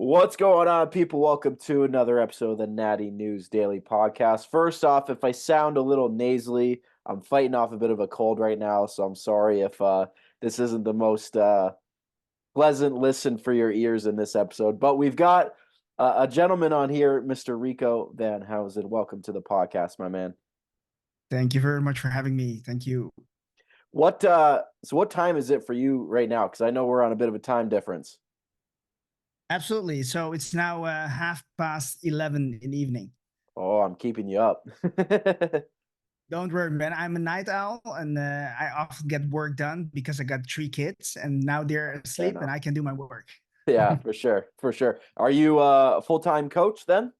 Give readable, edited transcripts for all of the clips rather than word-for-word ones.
What's going on, people? Welcome to another episode of the Natty News Daily podcast. First off, if I sound a little nasally, I'm fighting off a bit of a cold right now, so I'm sorry if this isn't the most pleasant listen for your ears in this episode. But we've got a gentleman on here, Mr. Rico Van Huizen. Welcome to the podcast, my man. Thank you very much for having me. Thank you. What time is it for you right now? Because I know we're on a bit of a time difference. Absolutely. So it's now 11:30 in the evening. Oh, I'm keeping you up. Don't worry, man. I'm a night owl, and I often get work done because I got 3 kids, and now they're Fair asleep, and enough. I can do my work. Yeah, for sure, for sure. Are you a full-time coach then?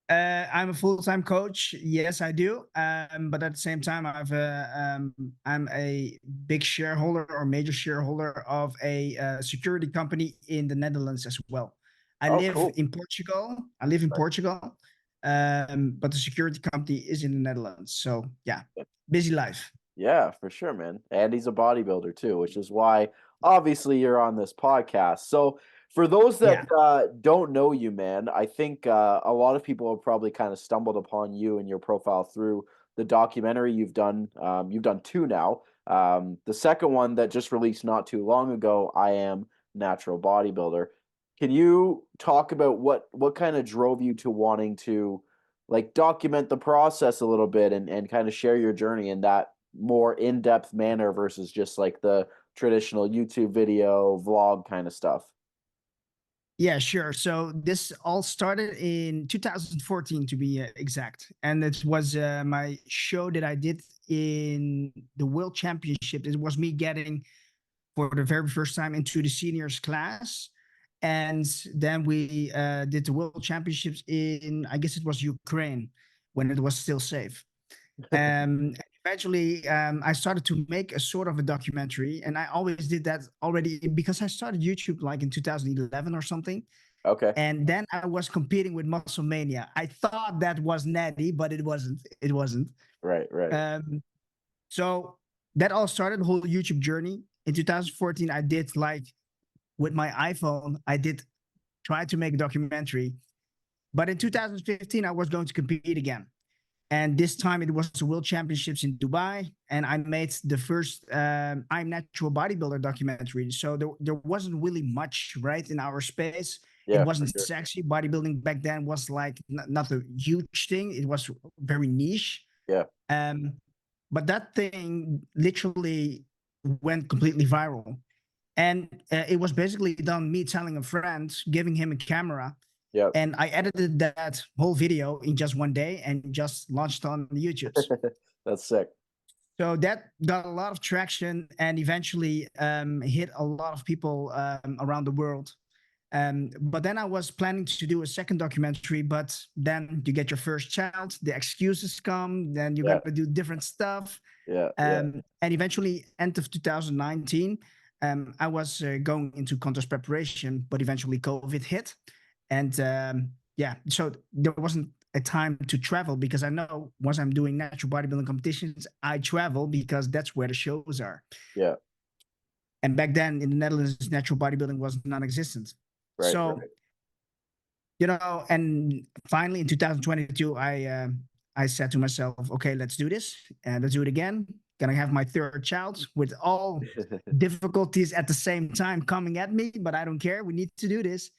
I'm a full-time coach. Yes, I do. But at the same time, I'm a big shareholder or major shareholder of a security company in the Netherlands as well. I Oh, live cool. in Portugal. I live in Right. Portugal, but the security company is in the Netherlands. So yeah, busy life. Yeah, for sure, man. And he's a bodybuilder too, which is why obviously you're on this podcast. So for those that Yeah. don't know you, man, I think a lot of people have probably kind of stumbled upon you and your profile through the documentary you've done. You've done two now. The second one that just released not too long ago, I Am Natural Bodybuilder. Can you talk about what kind of drove you to wanting to like document the process a little bit and kind of share your journey in that more in-depth manner versus just like the traditional YouTube video vlog kind of stuff? Yeah, sure. So this all started in 2014, to be exact, and it was my show that I did in the World Championship. It was me getting for the very first time into the seniors class, and then we did the World Championships in, I guess it was Ukraine, when it was still safe. Eventually, I started to make a sort of a documentary, and I always did that already because I started YouTube like in 2011 or something. Okay. And then I was competing with Muscle Mania. I thought that was Natty, but it wasn't. It wasn't. Right, right. Um, so that all started the whole YouTube journey. In 2014, I did like with my iPhone, I did try to make a documentary. But in 2015, I was going to compete again. And this time it was the World Championships in Dubai, and I made the first I'm Natural Bodybuilder documentary. So there wasn't really much right in our space. It Yeah, for wasn't sure. sexy. Bodybuilding back then was like not a huge thing. It was very niche. Yeah. Um, but that thing literally went completely viral, and it was basically done me telling a friend, giving him a camera, Yeah. and I edited that whole video in just one day and just launched on the YouTubes. That's sick. So that got a lot of traction and eventually hit a lot of people around the world. But then I was planning to do a second documentary, but then you get your first child, the excuses come, then you Yeah. got to do different stuff. Yeah. Yeah. And eventually, end of 2019, I was going into contest preparation, but eventually COVID hit. And yeah, so there wasn't a time to travel because I know once I'm doing natural bodybuilding competitions, I travel because that's where the shows are. Yeah. And back then in the Netherlands, natural bodybuilding was non-existent. Right, So, right. and finally in 2022, I said to myself, okay, let's do this and let's do it again. Gonna have my third child with all difficulties at the same time coming at me, but I don't care. We need to do this.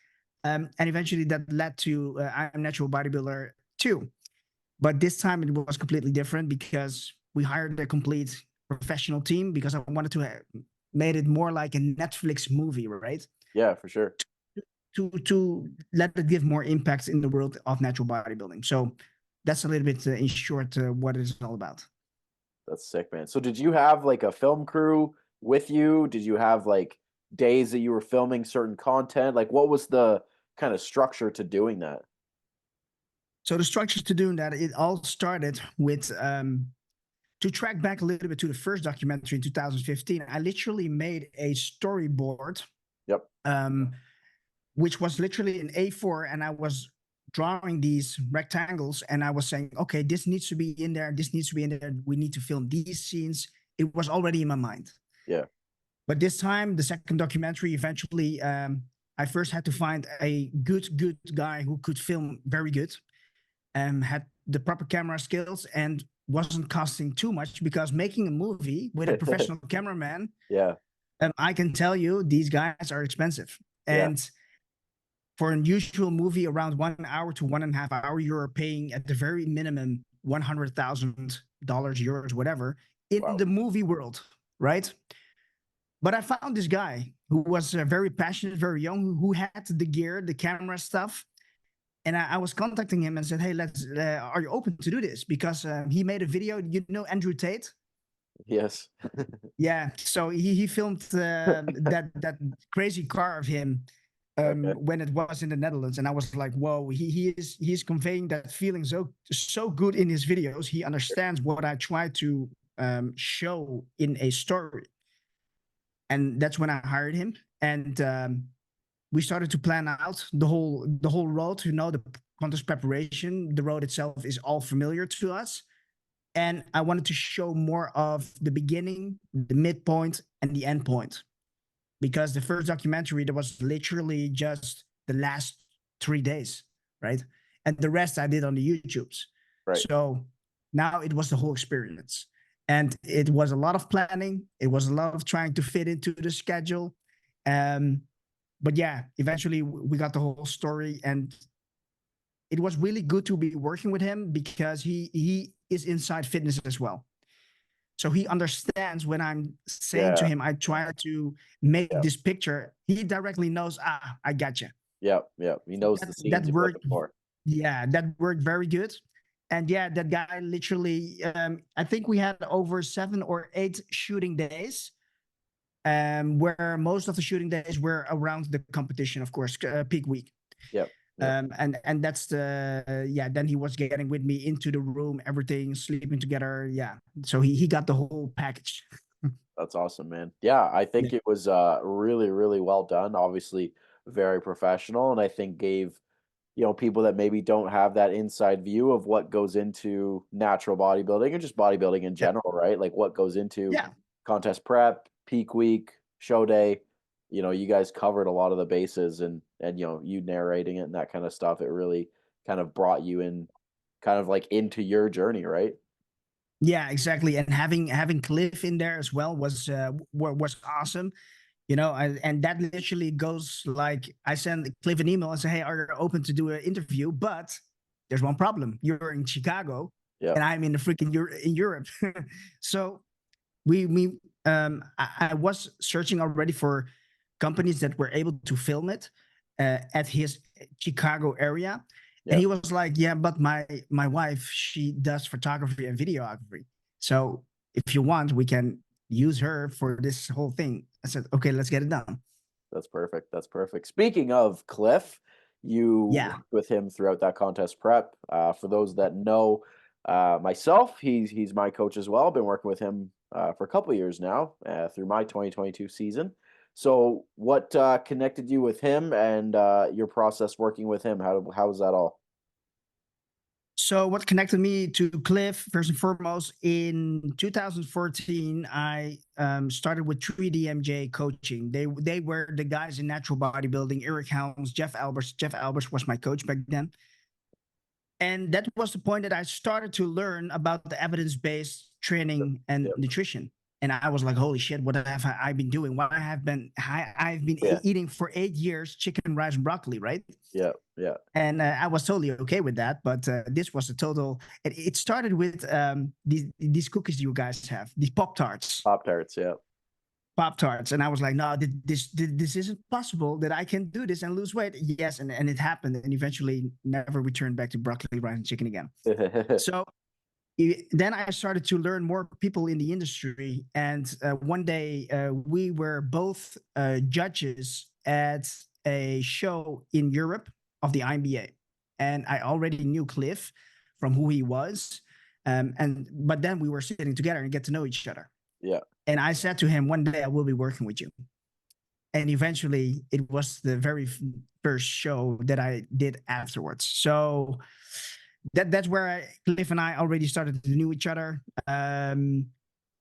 And eventually that led to I'm Natural Bodybuilder 2. But this time it was completely different because we hired a complete professional team because I wanted to made it more like a Netflix movie, right? Yeah, for sure. To let it give more impact in the world of natural bodybuilding. So that's a little bit in short what it is all about. That's sick, man. So did you have like a film crew with you? Did you have like days that you were filming certain content? Like what was the kind of structure to doing that? So the structure to doing that, it all started with to track back a little bit to the first documentary in 2015. I literally made a storyboard, Yep. which was literally an A4, and I was drawing these rectangles, and I was saying, okay, this needs to be in there, this needs to be in there. We need to film these scenes. It was already in my mind. Yeah. But this time, the second documentary eventually I first had to find a good guy who could film very good, had the proper camera skills, and wasn't costing too much, because making a movie with a professional cameraman, Yeah. I can tell you these guys are expensive. Yeah. And for an usual movie around 1 hour to 1.5 hours, you're paying at the very minimum $100,000, euros, whatever, in Wow. the movie world, right? But I found this guy who was very passionate, very young, who had the gear, the camera stuff. And I was contacting him and said, "Hey, are you open to do this?" Because he made a video. You know Andrew Tate? Yes. Yeah. So he filmed that crazy car of him Okay. when it was in the Netherlands, and I was like, "Whoa!" He's conveying that feeling so good in his videos. He understands what I try to show in a story, and that's when I hired him. And we started to plan out the whole road. You know, the contest preparation, the road itself is all familiar to us, and I wanted to show more of the beginning, the midpoint, and the end point, because the first documentary, there was literally just the last 3 days, right? And the rest I did on the YouTubes. Right. So now it was the whole experience. And it was a lot of planning. It was a lot of trying to fit into the schedule. But yeah, eventually we got the whole story, and it was really good to be working with him, because he is inside fitness as well. So he understands when I'm saying to Yeah. him, I try to make Yeah. this picture. He directly knows, I got you. Yeah. Yeah. He knows the That scenes you're looking worked. for. Yeah, that worked very good. And yeah, that guy literally, I think we had over 7 or 8 shooting days, where most of the shooting days were around the competition, of course, peak week. Yep. Yep. And that's yeah, then he was getting with me into the room, everything, sleeping together. Yeah. So he got the whole package. That's awesome, man. Yeah, I Yeah. think it was really, really well done. Obviously, very professional, and I think gave people that maybe don't have that inside view of what goes into natural bodybuilding and just bodybuilding in Yeah. general, right? Like what goes into Yeah. contest prep, peak week, show day. You guys covered a lot of the bases, and you narrating it and that kind of stuff. It really kind of brought you in, kind of like into your journey, right? Yeah, exactly. And having Cliff in there as well was awesome. And that literally goes like, I send Cliff an email and say, "Hey, are you open to do an interview? But there's one problem. You're in Chicago, Yeah. and I'm in the freaking in Europe." So I was searching already for companies that were able to film it at his Chicago area. And Yeah. he was like, "Yeah, but my wife, she does photography and videography. So if you want, we can use her for this whole thing." I said, "Okay, let's get it done." That's perfect. That's perfect. Speaking of Cliff, you Yeah. worked with him throughout that contest prep. For those that know myself, he's my coach as well. I've been working with him for a couple of years now through my 2022 season. So, what connected you with him and your process working with him? How was that all? So what connected me to Cliff, first and foremost, in 2014, I started with 3DMJ coaching. They were the guys in natural bodybuilding, Eric Helms, Jeff Albers. Jeff Albers was my coach back then. And that was the point that I started to learn about the evidence-based training and Yeah. nutrition. And I was like, "Holy shit, what have I been doing? I've been Yeah. eating for 8 years chicken, rice, and broccoli, right?" Yeah. Yeah. And I was totally okay with that. But this was a total. It started with these cookies you guys have, these Pop Tarts. Pop tarts. Yeah. Pop Tarts, and I was like, "No, this isn't possible that I can do this and lose weight." Yes, and it happened, and eventually never returned back to broccoli, rice, and chicken again. So then I started to learn more people in the industry, and one day we were both judges at a show in Europe of the INBA, and I already knew Cliff from who he was, but then we were sitting together and get to know each other. Yeah. And I said to him, "One day I will be working with you." And eventually, it was the very first show that I did afterwards. So that's where Cliff and I already started to know each other. And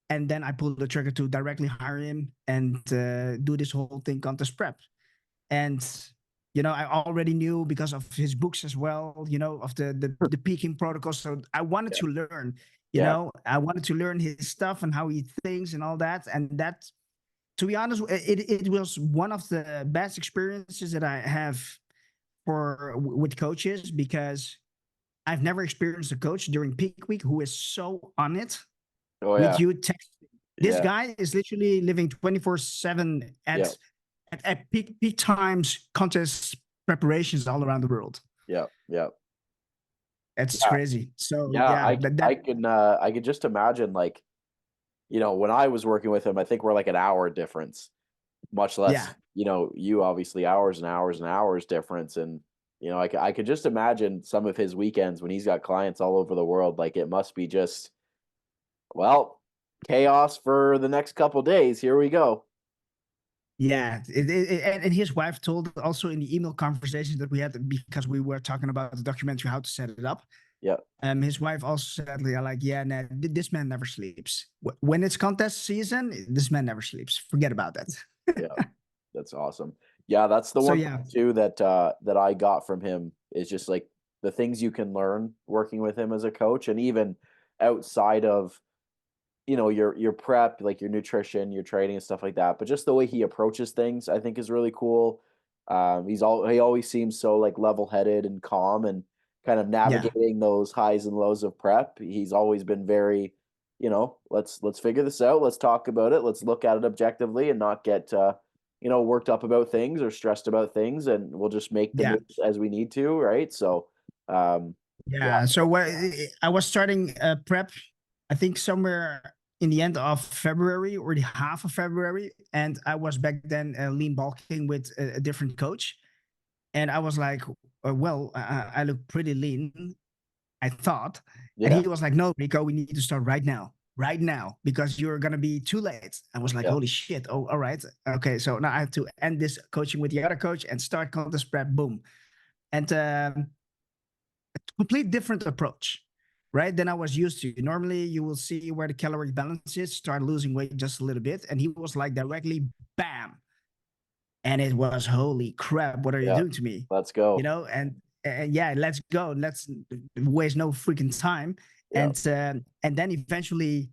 then I pulled the trigger to directly hire him and do this whole thing, contest prep. And I already knew because of his books as well, of the peaking protocol. So I wanted Yeah. to learn, Yeah. I wanted to learn his stuff and how he thinks and all that. And that, to be honest, it was one of the best experiences that I have with coaches, because I've never experienced a coach during peak week who is so on it Oh with yeah. you texting. This Yeah. guy is literally living 24/7 Yeah. at peak times, contest preparations all around the world. Yeah. Yeah. It's crazy. So Yeah. yeah, I could just imagine, like, when I was working with him, I think we're like an hour difference, much less, yeah, you obviously hours and hours and hours difference. And, I could just imagine some of his weekends when he's got clients all over the world. Like, it must be just, well, chaos for the next couple days. Here we go. yeah. And his wife told also in the email conversations that we had, because we were talking about the documentary, how to set it up. Yeah. His wife also said, like, yeah, nah, this man never sleeps. When it's contest season, this man never sleeps. Forget about that. Yeah. That's awesome. Yeah, that's the So one yeah, thing too that I got from him is just like the things you can learn working with him as a coach, and even outside of, your prep, like your nutrition, your training and stuff like that. But just the way he approaches things, I think is really cool. He always seems so like level-headed and calm and kind of yeah, navigating those highs and lows of prep. He's always been very, let's figure this out. Let's talk about it. Let's look at it objectively and not get worked up about things or stressed about things, and we'll just make the yeah. moves as we need to, right? So, yeah, Yeah. So I was starting prep, I think somewhere in the end of February or the half of February, and I was back then lean bulking with a different coach, and I was like, well, I look pretty lean, I thought, and yeah, he was like, no, Rico, we need to start right now, because you're gonna be too late. I was like, yeah, holy shit! Oh, all right, okay. So now I have to end this coaching with the other coach and start contest prep. Boom, and complete different approach, right? Than I was used to. Normally, you will see where the calorie balance is, start losing weight just a little bit, and he was like directly, bam, and it was holy crap. What are you yeah. doing to me? Let's go. And yeah, let's go. Let's waste no freaking time. Yeah. And then eventually,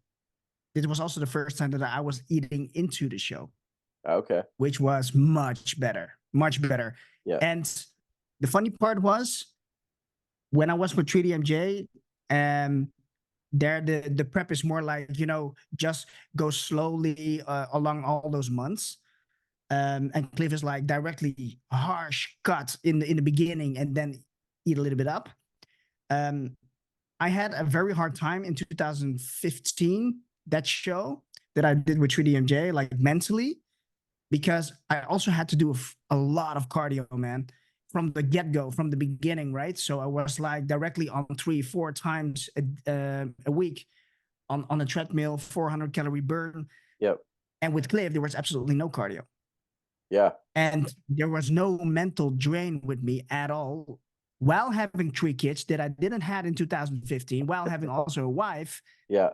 it was also the first time that I was eating into the show, Okay. which was much better, much better. Yeah. And the funny part was, when I was with 3DMJ, um, there the prep is more like, just go slowly along all those months. And Cliff is like directly harsh cut in the beginning and then eat a little bit up. Um, I had a very hard time in 2015, that show that I did with 3DMJ, like mentally, because I also had to do a lot of cardio, man, from the get go, from the beginning, right? So I was like directly on 3-4 times a week on a treadmill, 400 calorie burn. Yep. And with Cliff, there was absolutely no cardio. Yeah. And there was no mental drain with me at all, while having 3 kids that I didn't have in 2015, while having also a wife. Yeah.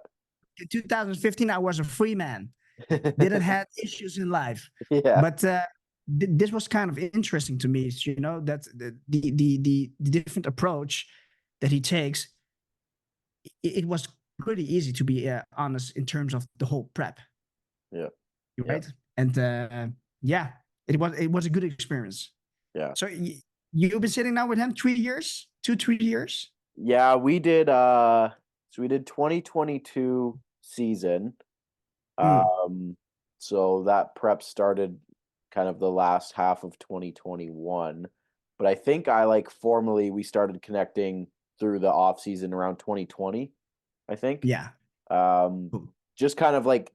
In 2015, I was a free man, didn't have issues in life. Yeah. But this was kind of interesting to me, that the different approach that he takes. It was pretty easy, to be honest, in terms of the whole prep, Yeah. Yeah. right? And yeah, it was a good experience. Yeah. So you've been sitting now with him 3 years, 2-3 years. Yeah, we did 2022 season. Mm, Um so that prep started kind of the last half of 2021. But I think I like formally we started connecting through the off season around 2020, I think. yeah. Um Cool. just kind of like,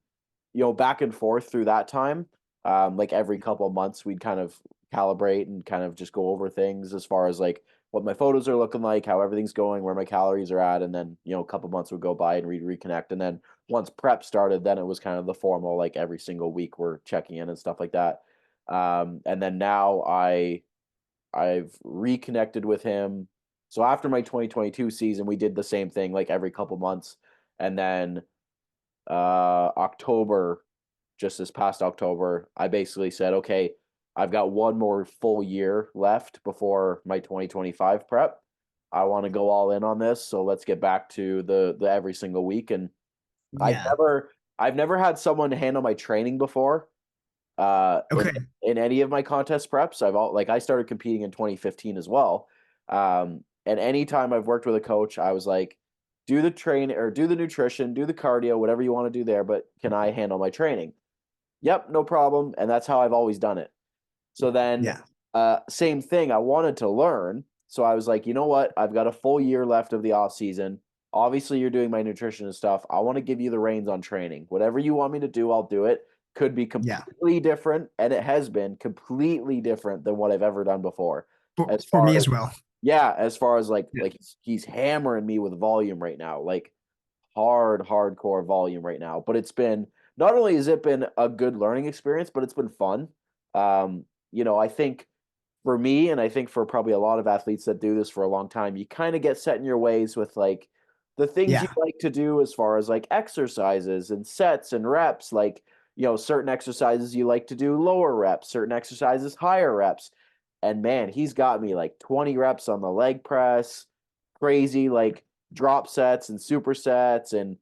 back and forth through that time. Like every couple of months, we'd kind of calibrate and kind of just go over things as far as like what my photos are looking like, how everything's going, where my calories are at, and then a couple months would go by and we'd reconnect. And then once prep started, then it was kind of the formal, like every single week we're checking in and stuff like that. And then now I've reconnected with him. So after my 2022 season, we did the same thing like every couple months, and then October, just this past October, I basically said, okay, I've got one more full year left before my 2025 prep. I want to go all in on this, so let's get back to the every single week. And I've Yeah. never I've never had someone handle my training before. Uh, in Okay. in any of my contest preps, I started competing in 2015 as well. And anytime I've worked with a coach, I was like, do the train or do the nutrition, do the cardio, whatever you want to do there, but can I handle my training? Yep, no problem. And that's how I've always done it. So then, Yeah. same thing. I wanted to learn, so I was like, you know what? I've got a full year left of the off season. Obviously, you're doing my nutrition and stuff. I want to give you the reins on training. Whatever you want me to do, I'll do it. Could be Yeah. completely different, and it has been completely different than what I've ever done before. As For me far as as well. yeah, as far as Yeah. he's hammering me with volume right now, like hardcore volume right now. But it's been not only has it been a good learning experience, but it's been fun. I think for me, and I think for probably a lot of athletes that do this for a long time, you kind of get set in your ways with like the things you Yeah. like to do as far as like exercises and sets and reps. Like, certain exercises you like to do lower reps, certain exercises higher reps. And man, he's got me like 20 reps on the leg press, crazy like drop sets and supersets and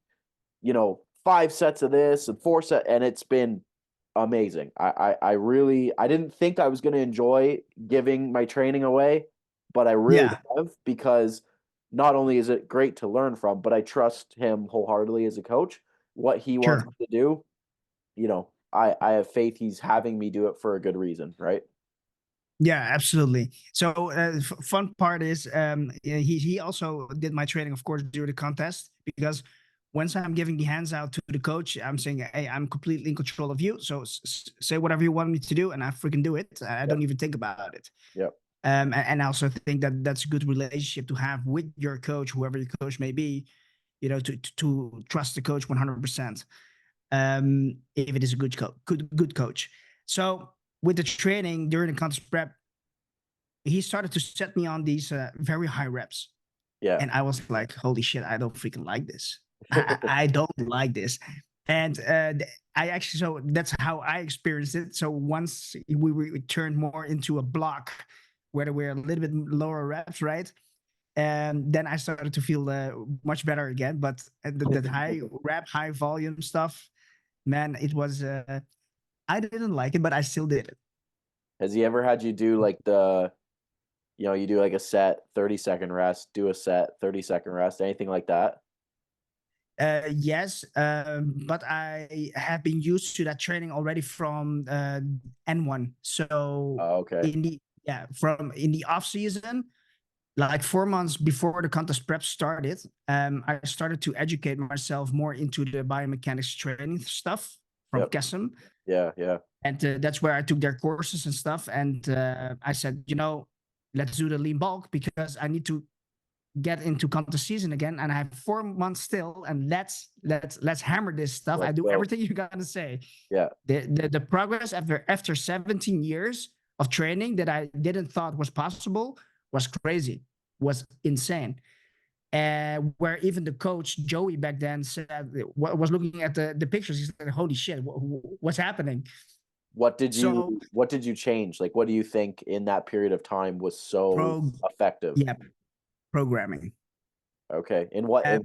5 sets of this and 4 set, and it's been amazing. I really I didn't think I was going to enjoy giving my training away, but I really Yeah. have, because not only is it great to learn from, but I trust him wholeheartedly as a coach. What he wants Sure. me to do, I have faith he's having me do it for a good reason, right? Yeah, absolutely. So fun part is yeah, he also did my training, of course, during the contest, because once I'm giving the hands out to the coach, I'm saying, "Hey, I'm completely in control of you. So say whatever you want me to do, and I freaking do it. I Yep. don't even think about it." Yep. And I also think that that's a good relationship to have with your coach, whoever your coach may be. To trust the coach 100%. If it is a good coach. So with the training during the contest prep, he started to set me on these very high reps. Yeah. And I was like, holy shit, I don't freaking like this. I don't like this. And I actually, so that's how I experienced it. So once we turned more into a block where we're a little bit lower reps, right? And then I started to feel much better again. But that high rep, high volume stuff, man, it was, I didn't like it, but I still did it. Has he ever had you do like you do like a set, 30-second rest, do a set, 30-second rest, anything like that? Yes, but I have been used to that training already from N1. So Oh, okay. from in the off season, like 4 months before the contest prep started, I started to educate myself more into the biomechanics training stuff from Yep. Kesem, Yeah, yeah. and that's where I took their courses and stuff. And I said, let's do the lean bulk because I need to get into contest season again, and I have 4 months still, and let's hammer this stuff. I Let's do go. everything you're gonna say. Yeah. The progress after 17 years of training that I didn't thought was possible was crazy, was insane. Where even the coach Joey back then said, was looking at the pictures, he's like, "Holy shit, what's happening?" So What did you change? Like, what do you think in that period of time was so pro, effective? yeah, programming. Okay. In what form?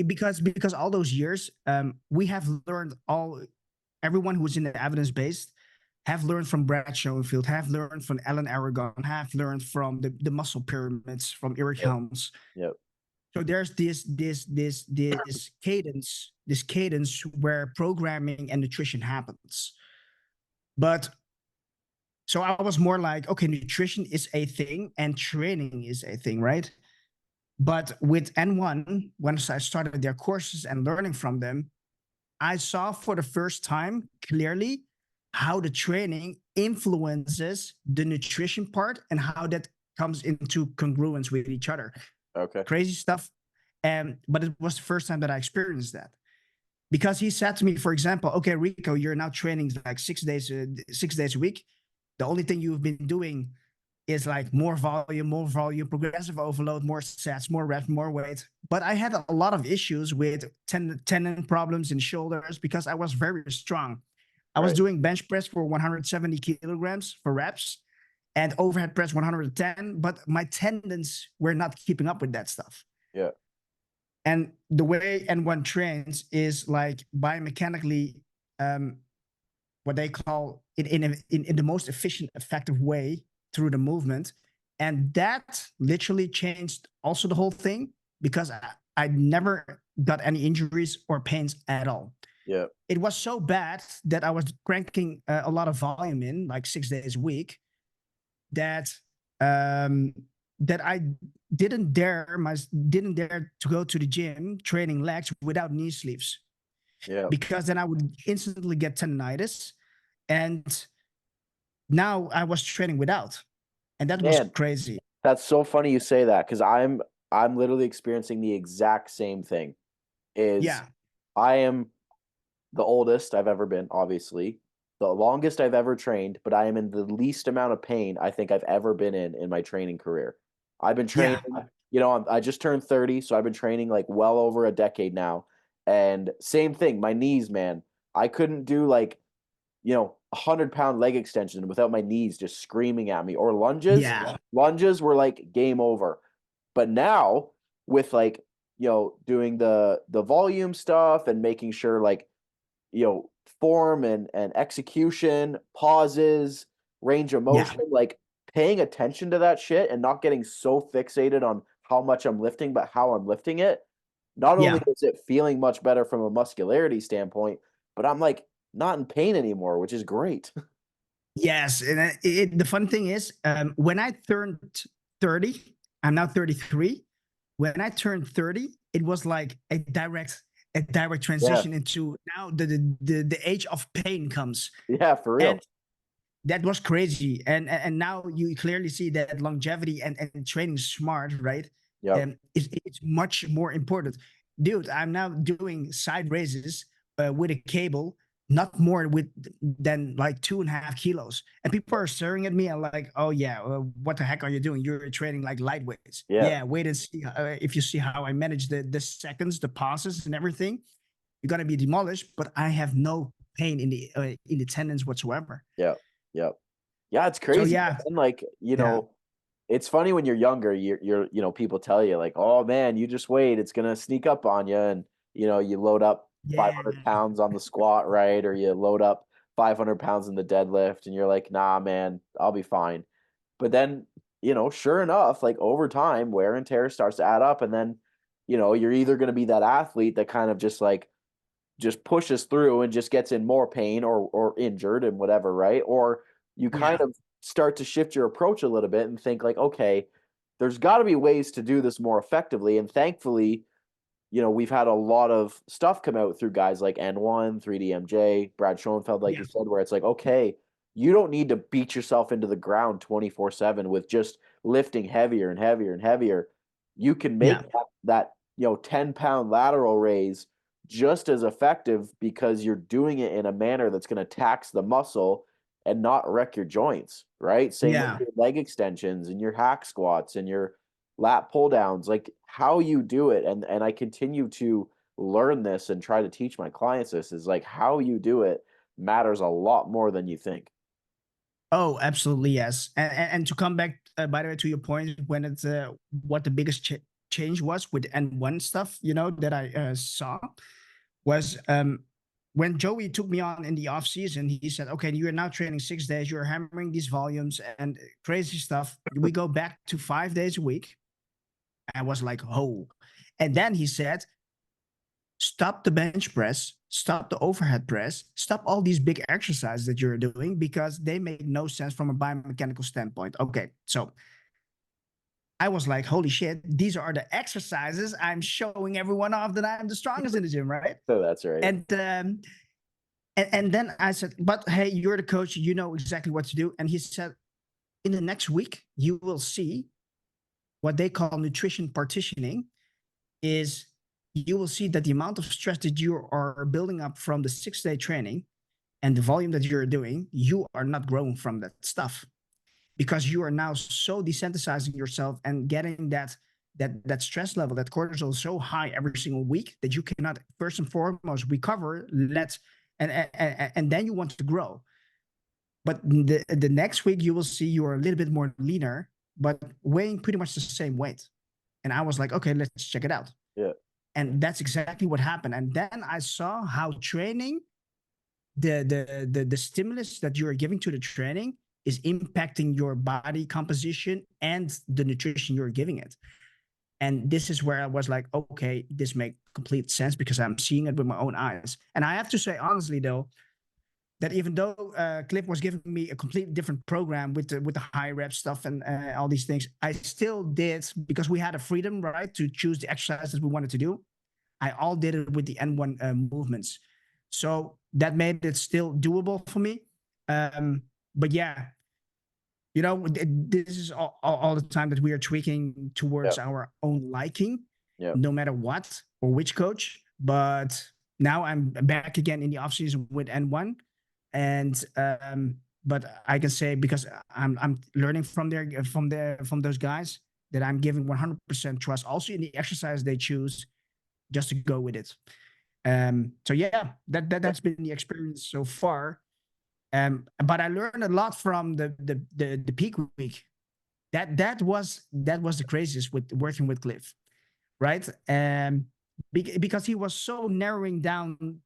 Because all those years, we have learned everyone who's in the evidence based have learned from Brad Schoenfield, have learned from Alan Aragon, have learned from the muscle pyramids from Eric Yep. Helms. Yep. So there's this cadence where programming and nutrition happens. But so I was more like, okay, nutrition is a thing and training is a thing, right? But with N1, once I started their courses and learning from them, I saw for the first time clearly how the training influences the nutrition part and how that comes into congruence with each other. Okay. Crazy stuff. But it was the first time that I experienced that. Because he said to me, for example, okay, Rico, you're now training like 6 days a week. The only thing you've been doing is like more volume, progressive overload, more sets, more reps, more weight. But I had a lot of issues with tendon problems in shoulders because I was very strong. I was Right. doing bench press for 170 kilograms for reps and overhead press 110, but my tendons were not keeping up with that stuff. Yeah. And the way N1 trains is like biomechanically, what they call it in the most efficient, effective way through the movement. And that literally changed also the whole thing because I never got any injuries or pains at all. Yeah. It was so bad that I was cranking a lot of volume in, like 6 days a week, that um, that I didn't dare to go to the gym training legs without knee sleeves Yeah. because then I would instantly get tendonitis. And now I was training without, and that was Man, crazy. that's so funny you say that because I'm literally experiencing the exact same thing. Is Yeah, I am the oldest I've ever been, obviously, the longest I've ever trained, but I am in the least amount of pain I think I've ever been in my training career. I've been training, yeah, I just turned 30, so I've been training like well over a decade now. And same thing, my knees, man. I couldn't do like 100-pound leg extension without my knees just screaming at me. Or lunges. yeah, Lunges were like game over. But now with like, doing the volume stuff and making sure like, form and execution, pauses, range of yeah, motion, like paying attention to that shit and not getting so fixated on how much I'm lifting, but how I'm lifting it. Not only yeah. is it feeling much better from a muscularity standpoint, but I'm like not in pain anymore, which is great. Yes, and the fun thing is, when I turned 30, I'm now 33. When I turned 30, it was like a direct Yeah. transition into now the age of pain comes, Yeah, for real. and that was crazy. And now you clearly see that longevity and training smart, right? Yep. It's much more important. Dude, I'm now doing side raises with a cable, not more than like 2.5 kilos. And people are staring at me and like, oh yeah, what the heck are you doing? You're training like lightweights. Yeah. Yeah, wait and see if you see how I manage the seconds, the passes, and everything. You're gonna be demolished, but I have no pain in the tendons whatsoever. Yeah. Yep. Yeah, it's So crazy. yeah, And like, yeah, it's funny when you're younger, people tell you like, oh man, you just wait, it's gonna sneak up on you. And you load up yeah, 500 pounds on the squat, right? Or you load up 500 pounds in the deadlift, and you're like, nah, man, I'll be fine. But then, sure enough, like over time, wear and tear starts to add up, and then, you're either gonna be that athlete that kind of just pushes through and just gets in more pain or injured and whatever, right? Or you kind yeah, of start to shift your approach a little bit and think like, okay, there's got to be ways to do this more effectively. And thankfully, we've had a lot of stuff come out through guys like N1, 3DMJ, Brad Schoenfeld, like yeah, you said, where it's like, okay, you don't need to beat yourself into the ground 24/7 with just lifting heavier and heavier and heavier. You can make yeah, that 10-pound lateral raise just as effective because you're doing it in a manner that's going to tax the muscle and not wreck your joints, right? Same with yeah. your leg extensions and your hack squats and your lat pull downs, like how you do it. And I continue to learn this and try to teach my clients this is like how you do it matters a lot more than you think. Oh, absolutely, yes. And to come back, by the way, to your point, when it's what the biggest change was with N1 stuff, that I saw was when Joey took me on in the off season. He said, "Okay, you are now training 6 days. You're hammering these volumes and crazy stuff. We go back to 5 days a week." I was like, "Oh," and then he said, stop the bench press, stop the overhead press, stop all these big exercises that you're doing because they make no sense from a biomechanical standpoint. Okay, so I was like, holy shit, these are the exercises I'm showing everyone off that I'm the strongest in the gym, right? So that's right. And then I said, but hey, you're the coach, you know exactly what to do. And he said, in the next week, you will see what they call nutrition partitioning is you will see that the amount of stress that you are building up from the 6 day training and the volume that you're doing, you are not growing from that stuff because you are now so desensitizing yourself and getting that stress level, that cortisol so high every single week that you cannot first and foremost recover, let and then you want to grow. But the next week you will see you are a little bit more leaner, but weighing pretty much the same weight. And I was like, okay, let's check it out. Yeah. And that's exactly what happened. And then I saw how training, the stimulus that you are giving to the training is impacting your body composition and the nutrition you're giving it. And this is where I was like, okay, this makes complete sense because I'm seeing it with my own eyes. And I have to say, honestly, though, that even though Cliff was giving me a completely different program with the high rep stuff and all these things, I still did, because we had a freedom, right, to choose the exercises we wanted to do. I all did it with the N1 movements. So that made it still doable for me. But yeah, this is all the time that we are tweaking towards Yeah. our own liking, Yeah. no matter what or which coach. But now I'm back again in the offseason with N1. And but I can say, because I'm learning from those guys, that I'm giving 100% trust also in the exercise they choose, just to go with it. So yeah, that's been the experience so far. But I learned a lot from the peak week. That was the craziest with working with Cliff, right? Because he was so narrowing down.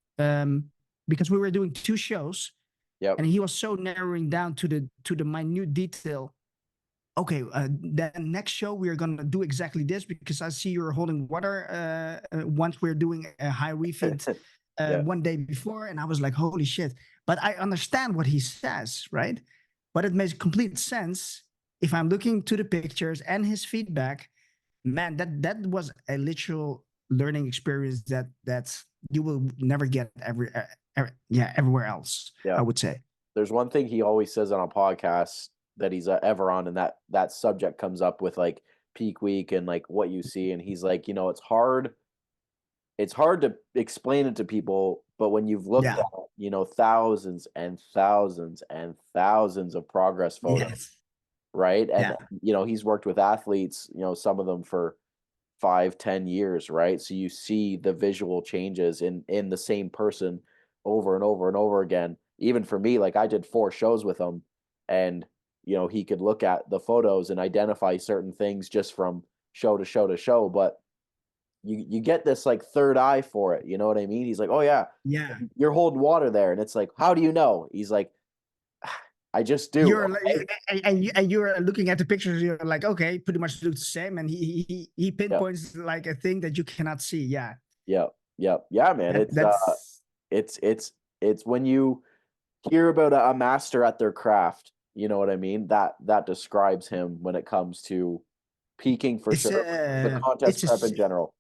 Because we were doing 2 shows, Yep. and he was so narrowing down to the minute detail. Okay, the next show we are gonna do exactly this, because I see you're holding water once we're doing a high refeed Yeah. one day before, and I was like, holy shit. But I understand what he says, right? But it makes complete sense if I'm looking to the pictures and his feedback. Man, that was a literal learning experience that you will never get everywhere else, Yeah. I would say. There's one thing he always says on a podcast that he's ever on, and that subject comes up with like peak week and like what you see, and he's like, it's hard to explain it to people, but when you've looked Yeah. at, thousands and thousands and thousands of progress photos, Yes. right? And Yeah. he's worked with athletes, some of them for 5-10 years, right? So you see the visual changes in the same person over and over and over again. Even for me, like I did 4 shows with him, and he could look at the photos and identify certain things just from show to show to show. But you get this like third eye for it, you know what I mean? He's like, oh yeah, Yeah. you're holding water there, and it's like, how do you know? He's like, I just do. You're like, and you're looking at the pictures, you're like, okay, pretty much looks the same, and he Yeah, pinpoints like a thing that you cannot see. Yeah. yeah, yeah, man. That It's that's it's when you hear about a master at their craft, you know what I mean? That describes him when it comes to peaking for it's sure, but a contest prep in general.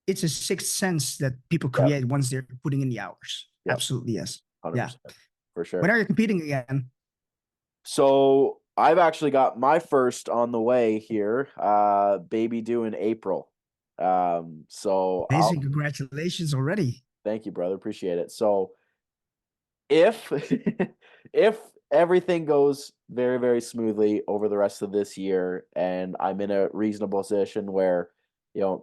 it's a sixth sense that people Yeah, create once they're putting in the hours. yeah, Absolutely, yes. Yeah. 100% for When sure. are you competing again? So I've actually got my first on the way here, baby due in April. So I'll Amazing. Congratulations already. thank you, brother. Appreciate it. So if if everything goes very, very smoothly over the rest of this year, and I'm in a reasonable position where,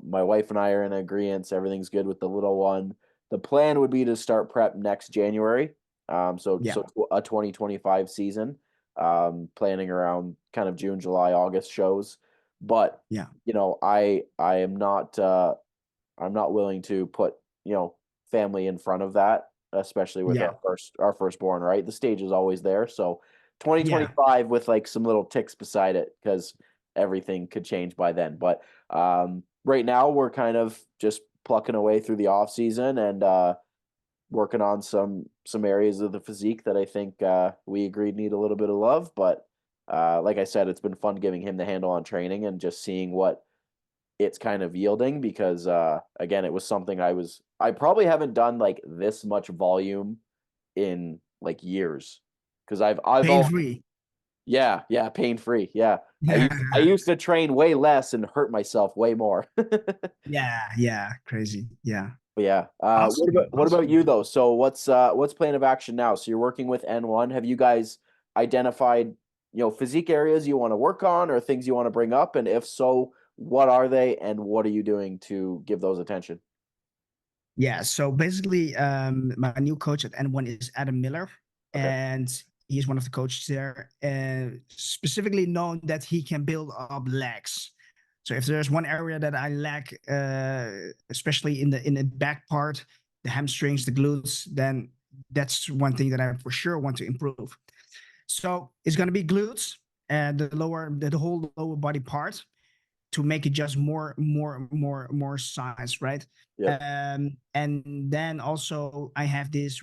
my wife and I are in agreement, everything's good with the little one, the plan would be to start prep next January. So Yeah. a 2025 season, planning around kind of June, July, August shows. But Yeah. I am not I'm not willing to put, family in front of that, especially with Yeah. our firstborn, right? The stage is always there. So Yeah. 2025 with like some little ticks beside it, because everything could change by then. But right now we're kind of just plucking away through the off season and working on some areas of the physique that I think we agreed need a little bit of love. But like I said, it's been fun giving him the handle on training and just seeing what it's kind of yielding, because again, it was something I probably haven't done like this much volume in like years, because I've Pain all free. yeah, pain free. Yeah. I Yeah. I used to train way less and hurt myself way more. Yeah. Yeah. Crazy. Yeah. But yeah. What Awesome. about Awesome. you though? So what's plan of action now? So you're working with N1. Have you guys identified, physique areas you want to work on or things you want to bring up? And if so, what are they and what are you doing to give those attention? Yeah, so basically, my new coach at N1 is Adam Miller, Okay. and he's one of the coaches there, and specifically known that he can build up legs. So if there's one area that I lack, especially in the back part, the hamstrings, the glutes, then that's one thing that I for sure want to improve. So it's gonna be glutes and the whole lower body part to make it just more size, right? Yep. And then also I have this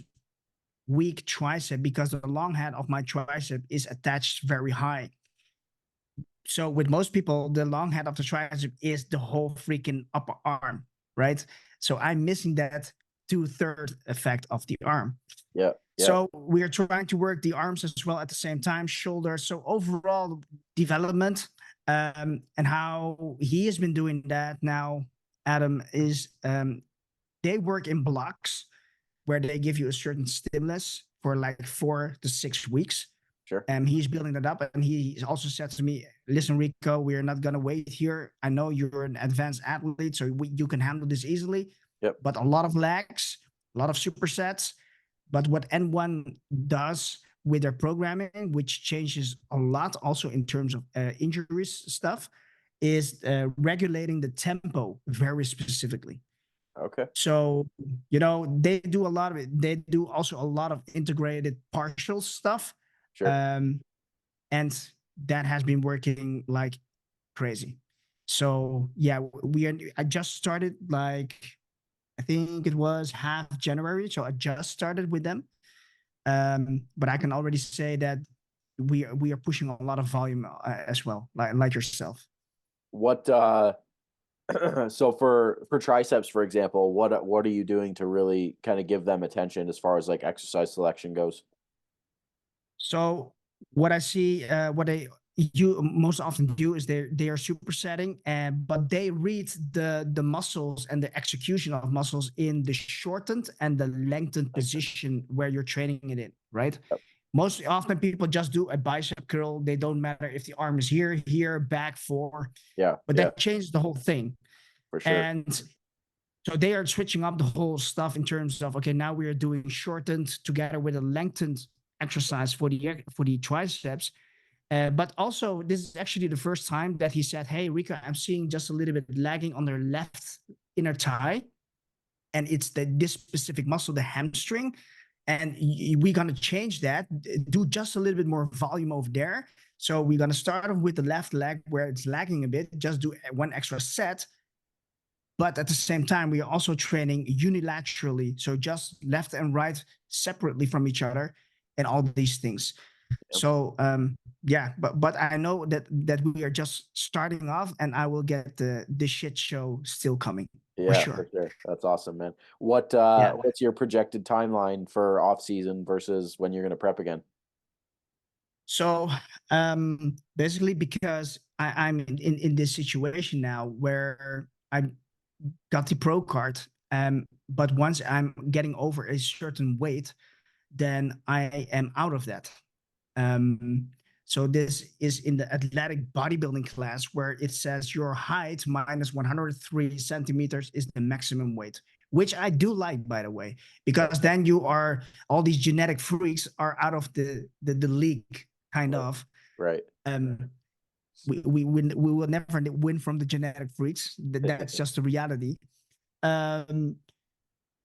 weak tricep because the long head of my tricep is attached very high. So with most people, the long head of the tricep is the whole freaking upper arm, right? So I'm missing that 2/3 effect of the arm. Yeah. Yeah. So we are trying to work the arms as well at the same time, shoulders. So overall development, and how he has been doing that now, Adam, is they work in blocks where they give you a certain stimulus for like 4 to 6 weeks. Sure. And he's building that up. And he also said to me, listen, Rico, we are not going to wait here. I know you're an advanced athlete, so you can handle this easily. Yep. But a lot of legs, a lot of supersets. But what N1 does with their programming, which changes a lot also in terms of injuries stuff, is regulating the tempo very specifically. Okay. So, they do a lot of it. They do also a lot of integrated partial stuff. Sure. And that has been working like crazy. So yeah, I just started like, I think it was half January. So I just started with them. But I can already say that we are pushing a lot of volume as well, like yourself. What so for triceps, for example, what are you doing to really kind of give them attention as far as like exercise selection goes? So what I see, what they you most often do is they are supersetting, and but they read the muscles and the execution of muscles in the shortened and the lengthened position where you're training it in, right? Yep. Most often people just do a bicep curl. They don't matter if the arm is here, back, four, Yeah. but Yeah. that changes the whole thing. For sure. And so they are switching up the whole stuff in terms of, okay, now we are doing shortened together with a lengthened exercise for the triceps. But also, this is actually the first time that he said, "Hey, Rico, I'm seeing just a little bit lagging on their left inner thigh, and it's this specific muscle, the hamstring, and we're gonna change that. Do just a little bit more volume over there. So we're gonna start off with the left leg where it's lagging a bit. Just do one extra set." But at the same time, we are also training unilaterally. So just left and right separately from each other and all these things. Yep. So yeah, but I know that we are just starting off, and I will get the shit show still coming for Yeah, for sure. sure. That's awesome, man. Yeah. What's your projected timeline for off season versus when you're gonna prep again? So basically, because I'm in this situation now where I got the pro card, but once I'm getting over a certain weight, then I am out of that. Um, so this is in the athletic bodybuilding class where it says your height minus 103 centimeters is the maximum weight, which I do like, by the way, because then all these genetic freaks are out of the league, kind Right. of. Right. Um, we will never win from the genetic freaks. That's just the reality. Um,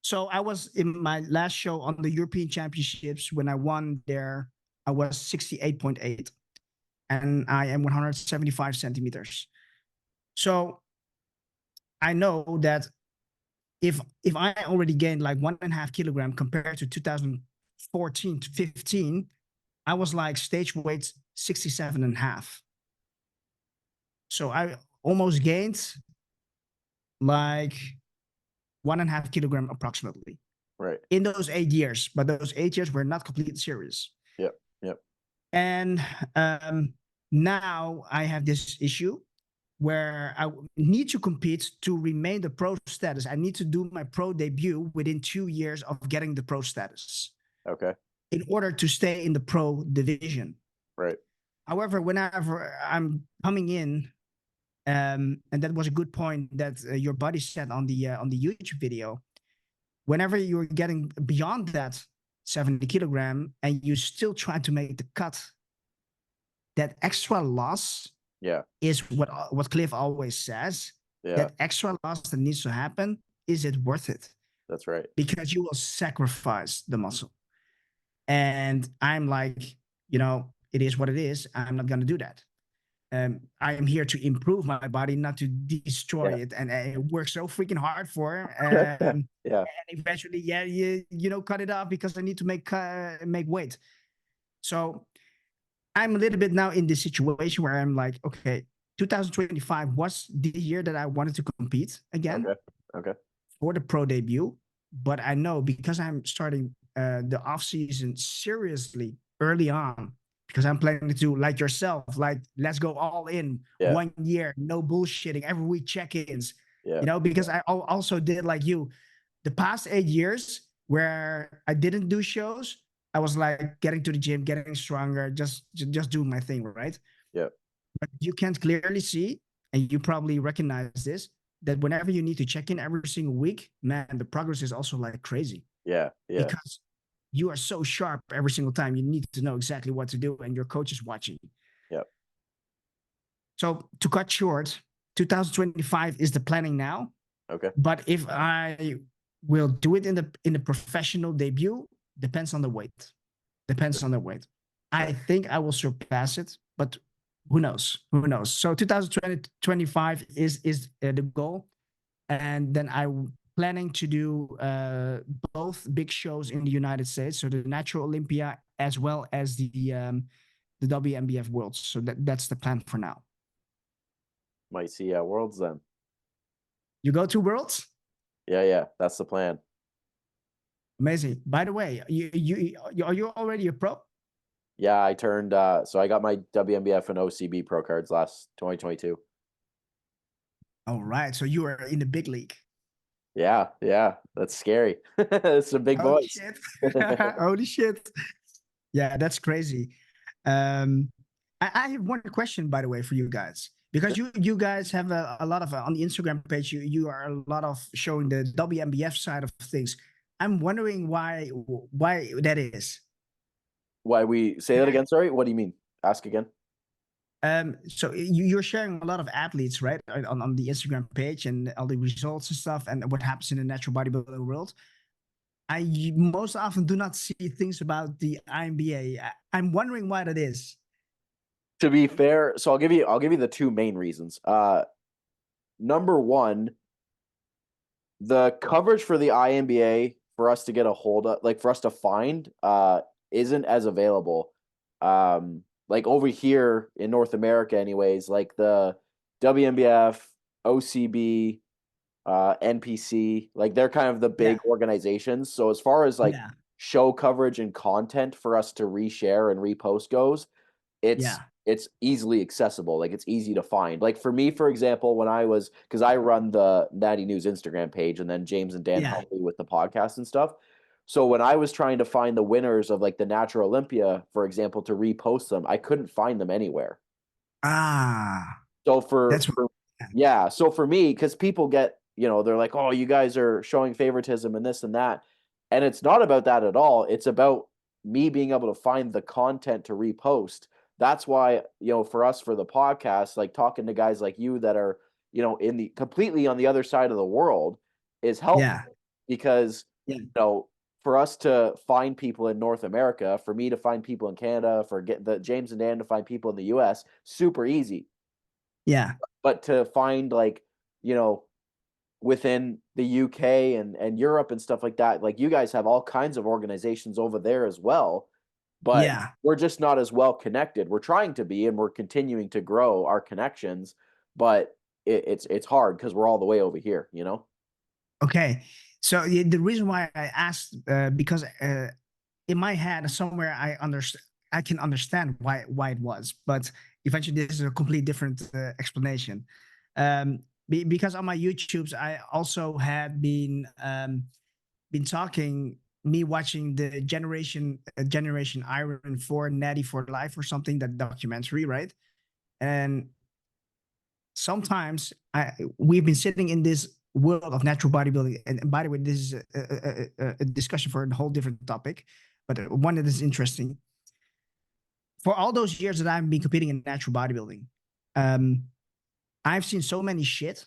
so I was in my last show on the European Championships when I won there. I was 68.8 and I am 175 centimeters. So I know that if I already gained like 1.5 kilogram compared to 2014 to 15, I was like stage weight 67 and a half. So I almost gained like 1.5 kilogram approximately Right. in those 8 years. But those 8 years were not completely serious. Yep. Yep. And now I have this issue where I need to compete to remain the pro status. I need to do my pro debut within 2 years of getting the pro status Okay. in order to stay in the pro division. Right. However, whenever I'm coming in, and that was a good point that your buddy said on the YouTube video. whenever you're getting beyond that 70 kilogram and you still try to make the cut, that extra loss Yeah. is what Cliff always says. Yeah. That extra loss that needs to happen, is it worth it? That's right. Because you will sacrifice the muscle. And I'm like, it is what it is. I'm not going to do that. I am here to improve my body, not to destroy Yeah. it. And I work so freaking hard for. Yeah. And eventually, yeah, you cut it off because I need to make weight. So I'm a little bit now in this situation where I'm like, okay, 2025 was the year that I wanted to compete again Okay. Okay. for the pro debut. But I know because I'm starting the off season seriously early on, because I'm planning to do like yourself, like let's go all in Yeah. 1 year, no bullshitting, every week check-ins. Yeah. Because I also did like you, the past 8 years where I didn't do shows, I was like getting to the gym, getting stronger, just doing my thing, right? Yeah. But you can't clearly see, and you probably recognize this, that whenever you need to check in every single week, man, the progress is also like crazy Yeah. Yeah. because you are so sharp every single time. You need to know exactly what to do, and your coach is watching. Yeah. So to cut short, 2025 is the planning now. Okay. But if I will do it in the professional debut, depends on the weight. Depends on the weight. I think I will surpass it, but who knows? Who knows? So 2025 is the goal, and then I'm planning to do both big shows in the United States, so the Natural Olympia as well as the WMBF Worlds. So that's the plan for now. Might see Worlds then. You go to Worlds? Yeah. Yeah. That's the plan. Amazing. By the way, are you already a pro? Yeah. I turned. So I got my WMBF and OCB pro cards last 2022. All right. So you are in the big league. Yeah. Yeah. That's scary. It's some big Holy boys. shit. Holy shit. Yeah, that's crazy. Um, I have one question, by the way, for you guys, because you guys have a lot of on the Instagram page. You are a lot of showing the WMBF side of things. I'm wondering why that is. Why we say that again? Sorry. What do you mean? Ask again. So you're sharing a lot of athletes, right, on the Instagram page and all the results and stuff, and what happens in the natural bodybuilding world. I most often do not see things about the INBA. I'm wondering why that is. To be fair, so I'll give you the two main reasons. Number one, the coverage for the INBA for us to get a hold of, like for us to find, isn't as available. Like over here in North America, anyways, like the WNBF, OCB, NPC, like they're kind of the big organizations. So as far as like Yeah, show coverage and content for us to reshare and repost goes, it's yeah, it's easily accessible. Like it's easy to find. Like for me, for example, when I was because I run the Natty News Instagram page, and then James and Dan yeah. help me with the podcast and stuff. So when I was trying to find the winners of like the Natural Olympia, for example, to repost them, I couldn't find them anywhere. Ah, So for that's for yeah, so for me, because people get, they're like, oh, you guys are showing favoritism and this and that. And it's not about that at all. It's about me being able to find the content to repost. That's why, for us for the podcast, like talking to guys like you that are, in the completely on the other side of the world is helpful yeah, because, yeah, for us to find people in North America, for me to find people in Canada, for get the James and Dan to find people in the US, super easy. yeah, But to find like, you know, within the UK and Europe and stuff like that, like you guys have all kinds of organizations over there as well, but yeah. we're just not as well connected. We're trying to be, and we're continuing to grow our connections, but it's hard because we're all the way over here. Okay. So the reason why I asked, because in my head somewhere I can understand why it was, but eventually this is a completely different explanation. Because on my YouTubes I also had been talking, me watching the Generation Iron for Natty for Life or something, that documentary, right? And sometimes we've been sitting in this world of natural bodybuilding, and by the way, this is a discussion for a whole different topic, but one that is interesting. For all those years that I've been competing in natural bodybuilding, um, I've seen so many shit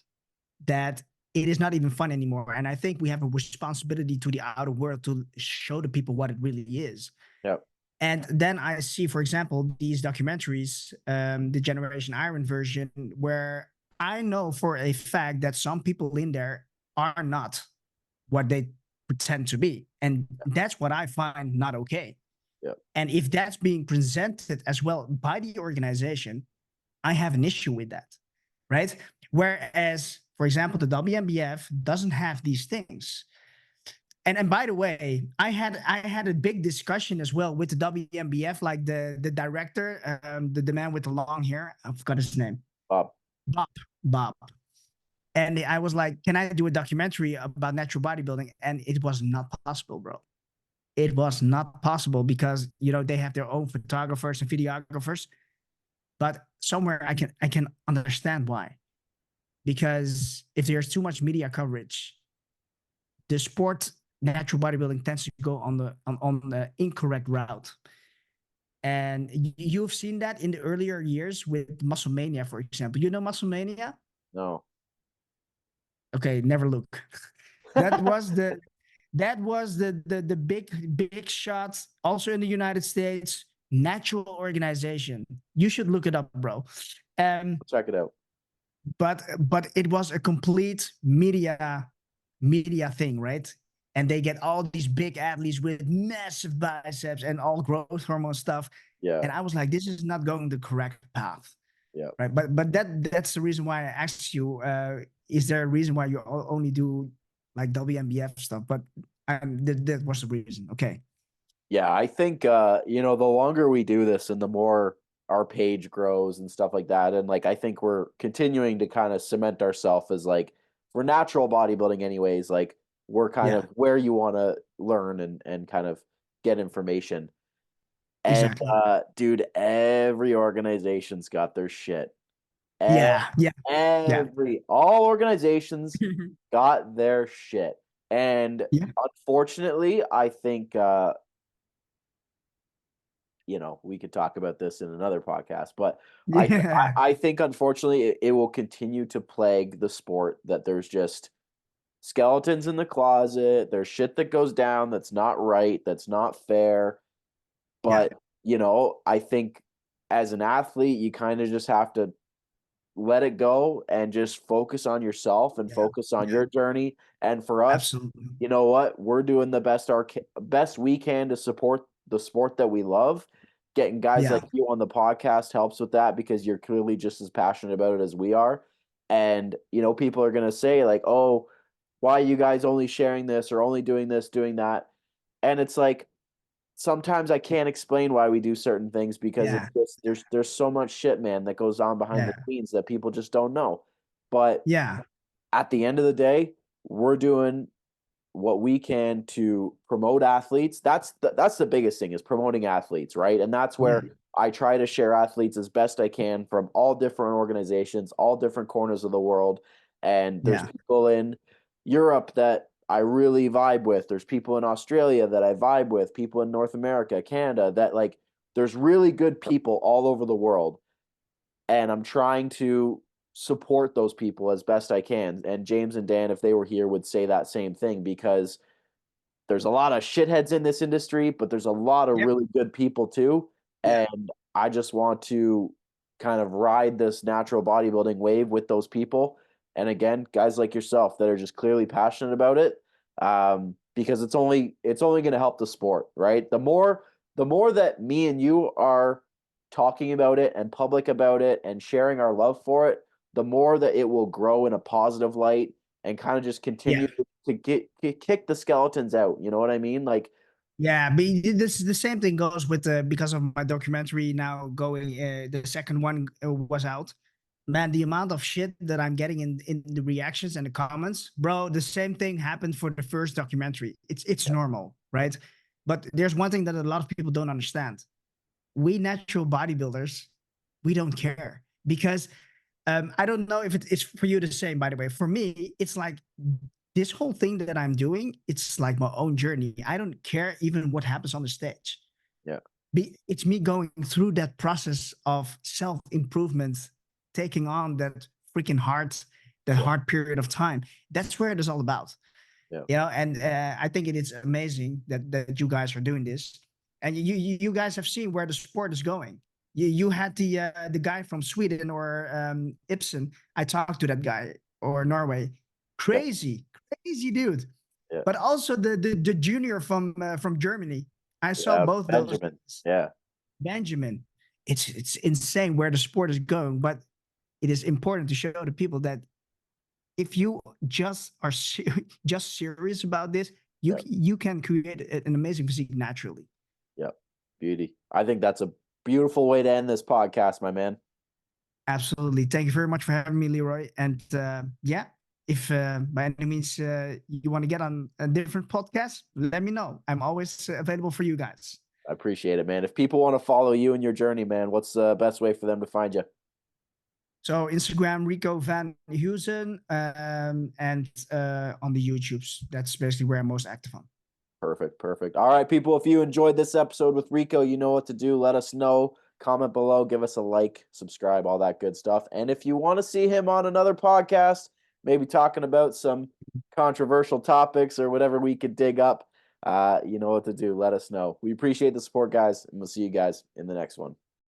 that it is not even fun anymore. And I think we have a responsibility to the outer world to show the people what it really is. Yep. And then I see, for example, these documentaries, the Generation Iron version, where I know for a fact that some people in there are not what they pretend to be. And that's what I find not okay. Yep. And if that's being presented as well by the organization, I have an issue with that, right? Whereas, for example, the WMBF doesn't have these things. And by the way, I had a big discussion as well with the WMBF, like the director, the man with the long hair. I forgot his name. Bob. Bob. And I was like, can I do a documentary about natural bodybuilding? And it was not possible, bro. It was not possible because they have their own photographers and videographers. But somewhere I can understand why. Because if there's too much media coverage, the sport natural bodybuilding tends to go on the incorrect route. And you've seen that in the earlier years with Muscle Mania, for example. You know Muscle Mania? No. Okay, never look. that was the big shots also in the United States natural organization. You should look it up, bro. Check it out. But it was a complete media thing, right? And they get all these big athletes with massive biceps and all growth hormone stuff. Yeah. And I was like, this is not going the correct path. Yeah. Right. But that's the reason why I asked you, is there a reason why you only do like WMBF stuff? But that was the reason. Okay. Yeah, I think the longer we do this and the more our page grows and stuff like that, and like I think we're continuing to kind of cement ourselves as like for natural bodybuilding anyways, like we're kind of where you want to learn and kind of get information. And Exactly. dude, every organization's got their shit. Yeah. All organizations got their shit. And Yeah. unfortunately, I think we could talk about this in another podcast, but Yeah. I think unfortunately it will continue to plague the sport that there's just skeletons in the closet. There's shit that goes down that's not right, that's not fair. Yeah. But, I think as an athlete, you kind of just have to let it go and just focus on yourself and Yeah. focus on Yeah. your journey. And for us, Absolutely. you know what? We're doing the best we can to support the sport that we love. Getting guys Yeah. like you on the podcast helps with that because you're clearly just as passionate about it as we are. And, people are going to say like, "Oh, why are you guys only sharing this or only doing this, doing that?" And it's like sometimes I can't explain why we do certain things because Yeah. it's just there's so much shit, man, that goes on behind the Yeah. scenes that people just don't know. But Yeah. at the end of the day, we're doing what we can to promote athletes. That's the biggest thing is promoting athletes, right? And that's Yeah. where I try to share athletes as best I can from all different organizations, all different corners of the world. And there's Yeah. people in Europe that I really vibe with. There's people in Australia that I vibe with, people in North America, Canada, that like there's really good people all over the world. And I'm trying to support those people as best I can. And James and Dan, if they were here, would say that same thing because there's a lot of shitheads in this industry, but there's a lot of Yep. really good people too. Yeah. And I just want to kind of ride this natural bodybuilding wave with those people. And again, guys like yourself that are just clearly passionate about it, because it's only going to help the sport, right? The more that me and you are talking about it and public about it and sharing our love for it, the more that it will grow in a positive light and kind of just continue Yeah. to kick the skeletons out. You know what I mean? Like, Yeah, but this the same thing goes with because of my documentary now going. The second one was out. Man, the amount of shit that I'm getting in the reactions and the comments, bro. The same thing happened for the first documentary. It's normal, right? But there's one thing that a lot of people don't understand. We natural bodybuilders, we don't care because I don't know if it's for you the same, by the way. For me, it's like this whole thing that I'm doing, it's like my own journey. I don't care even what happens on the stage. Yeah. It's me going through that process of self improvement, taking on that freaking that hard period of time. That's where it is all about. Yeah. And I think it is amazing that you guys are doing this, and you guys have seen where the sport is going. You had the guy from Sweden or Ibsen. I talked to that guy, or Norway. Yeah. Crazy dude. Yeah. But also the junior from Germany. I saw Yeah. both those. Benjamin. Yeah. Benjamin. It's insane where the sport is going, but it is important to show the people that if you just are just serious about this, Yeah. you can create an amazing physique naturally. Yeah. Beauty. I think that's a beautiful way to end this podcast, my man. Absolutely. Thank you very much for having me, Leroy. And yeah, if by any means you want to get on a different podcast, let me know. I'm always available for you guys. I appreciate it, man. If people want to follow you and your journey, man, what's the best way for them to find you? So Instagram, Rico Van Huizen, and on the YouTubes. That's basically where I'm most active on. Perfect. Perfect. All right, people, if you enjoyed this episode with Rico, you know what to do. Let us know. Comment below, give us a like, subscribe, all that good stuff. And if you want to see him on another podcast, maybe talking about some controversial topics or whatever we could dig up, you know what to do. Let us know. We appreciate the support, guys, and we'll see you guys in the next one.